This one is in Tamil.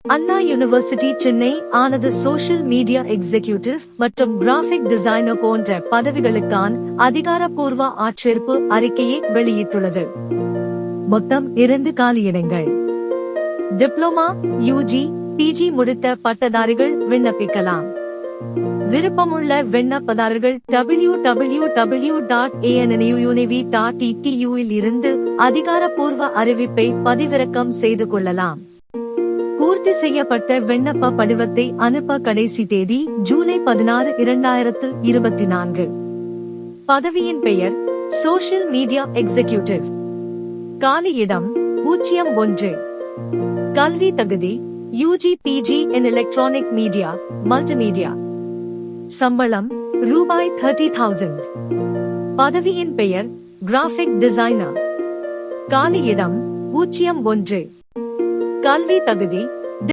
அண்ணா யூனிவர்சிட்டி சென்னை ஆனது சோஷியல் மீடியா எக்ஸிகியூட்டிவ் மற்றும் கிராபிக் டிசைனர் போன்ற பதவிகளுக்கான அதிகாரப்பூர்வ ஆட்சேர்ப்பு அறிக்கையை வெளியிட்டுள்ளது. மொத்தம் 2 காலியிடங்கள். டிப்ளோமா, யூஜி, பிஜி முடித்த பட்டதாரிகள் விண்ணப்பிக்கலாம். விருப்பமுள்ள விண்ணப்பதாரர்கள் www.annuuniv.edu இல் இருந்து அதிகாரப்பூர்வ அறிவிப்பை பதிவிறக்கம் செய்து கொள்ளலாம். பூர்த்தி செய்யப்பட்ட விண்ணப்ப படிவத்தை அனுப்ப கடைசி தேதி ஜூலை 16, 2024. பதவியின் பெயர் சோஷியல் மீடியா எக்ஸிகியூட்டிவ். காலியிடம் 01. கல்வி தகுதி UG PG in electronic media multimedia. சம்பளம் ரூபாய் 30,000. பதவியின் பெயர் கிராபிக் டிசைனர். காலியிடம் 01. கல்வி தகுதி